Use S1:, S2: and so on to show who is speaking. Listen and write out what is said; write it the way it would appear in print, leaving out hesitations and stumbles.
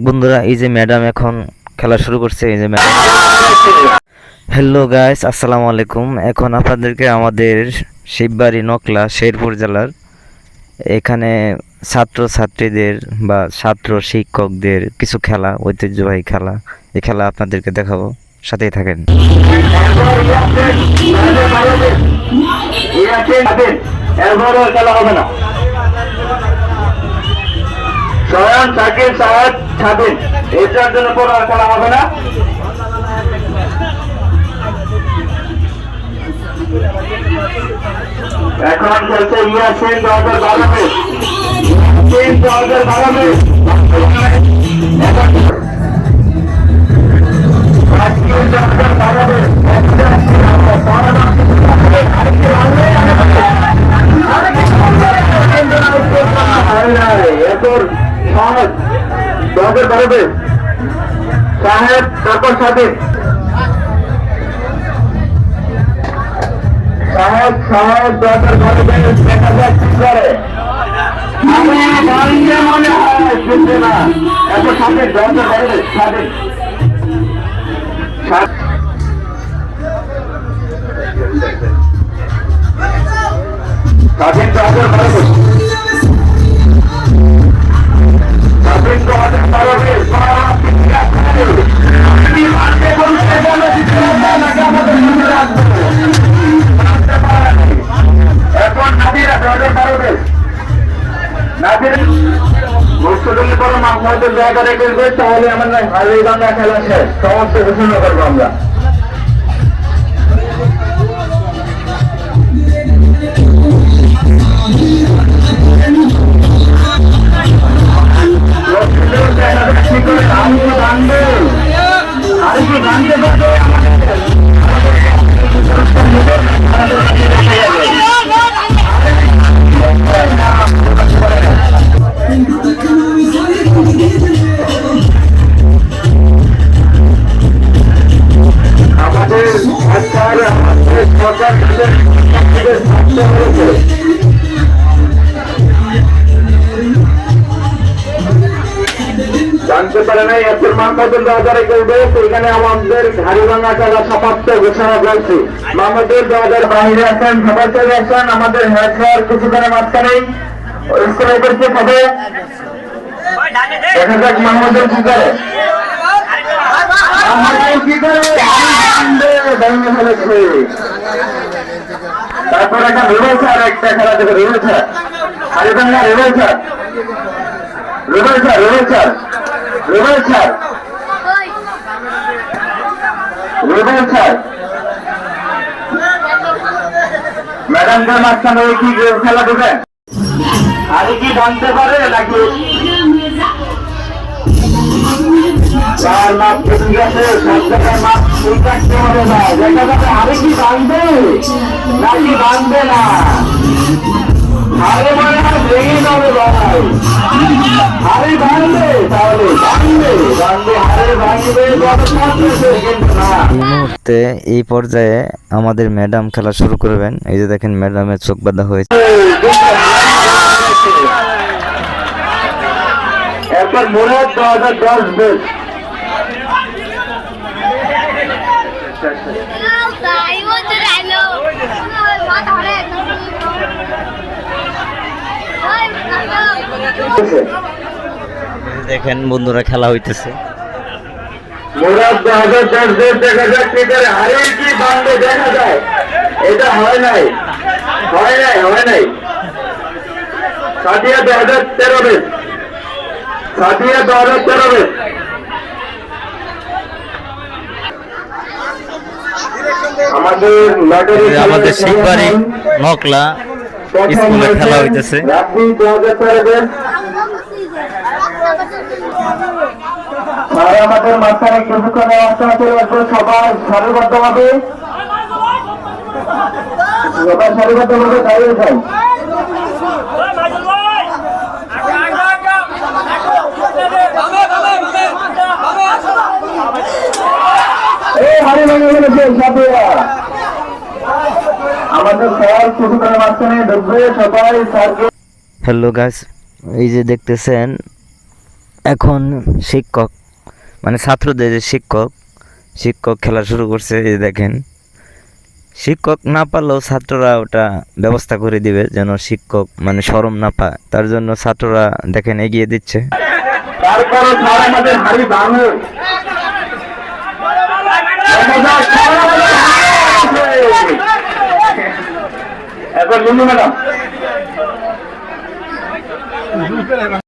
S1: বন্ধুরা এই যে ম্যাডাম এখন খেলা শুরু করছে। এই যে ম্যাডাম, হ্যালো গাইস, আসসালামু আলাইকুম। এখন আপনাদেরকে আমাদের শিববাড়ি নকলা শেরপুর জেলার এখানে ছাত্র ছাত্রীদের বা ছাত্র শিক্ষকদের কিছু খেলা, ঐতিহ্যবাহী খেলা, এই খেলা আপনাদেরকে দেখাবো, সাথেই থাকেন। খেলা হবে না, স্বয়ং সাকিব সাহেব ছাড়বেন, এটার জন্য কোনো খেলা হবে না। এখন চলছে ইয়াসিন 2012 সাহেব তারপর সাহেব সাহেব সাহেব 2012 দেখা যাক কি করে। মনে হয় শুনছে না, এত সাথে 2012 সাথে স্বাধীন 2012 জায়গা রেখে তাহলে আমার হারিয়ে বাংলা খেলা শেষ, সমস্ত ঘোষণা করবো আমরা। জানতে পারে নাই এপ্রিল মাস পর্যন্ত 2021 এখানে আমাদের হাড়িভাঙা খেলা সমাপ্ত ঘোষণা করছি। মাহমুদুর 2000 বাহিরে আছেন, সবাই চলে আসেন। আমাদের হেড স্যার কিছুক্ষণের মাঝখানে স্কুলে উপস্থিত হবে। দেখা যাক মাহমুদুর কি করে। তারপর একটা রিভেল স্যার, একটা খেলা দেখে রিভেল স্যার, হাড়িভাঙা রিভেল স্যার, রিভেল স্যার, রিভেল স্যার, রিভেল স্যার, রিভেল স্যার। ম্যাডামদের মাঝখানে কি খেলা দেবেন? আরে কি জানতে পারে নাকি তার মাপ ঠিক আছে, সব জায়গায় মাপ ঠিক রাখতে হবে না। দেখা যাবে আরে কি বাঁধবে নাকি বাঁধবে না, আরে মনে হয় ভেঙে যাবে ভাই। আরে ভাঙবে, তাহলে ভাঙবে ভাঙবে, আরে ভাঙবে কিন্তু না। এই মুহূর্তে এই পর্যায়ে আমাদের ম্যাডাম খেলা শুরু করবেন। এই যে দেখেন ম্যাডামের চোখ বাঁধা হয়েছে। এরপর মুরাদ 2010 বেশ দেখেন বন্ধুরা খেলা হইতেছে। মুরাদ 2010 দেখা যাক কি করে। আরে কি বাংলা দেখা যায়, এটা হয় নাই, হয় নাই, হয় নাই। সাদিয়া 2013 বেশ, সাদিয়া 2013 বেশ। আমাদের শিববাড়ি নকলা স্কুলে খেলা হইতেছে। আমাদের মাঝখানে কিছুক্ষণ অবস্থান চলে আসবে। সবাই সারিবদ্ধভাবে, সবাই সারিবদ্ধভাবে দাঁড়িয়ে যাই। হ্যালো গাইস, এই যে দেখতেছেন এখন শিক্ষক মানে ছাত্রদের যে শিক্ষক খেলা শুরু করছে। এই দেখেন, শিক্ষক না পারলেও ছাত্ররা ওটা ব্যবস্থা করে দিবে যেন শিক্ষক মানে শরম না পায়, তার জন্য ছাত্ররা দেখেন এগিয়ে দিচ্ছে।
S2: তারপরে স্যার আমাদের হাড়ি ভাঙে এখন লুলু ম্যাডাম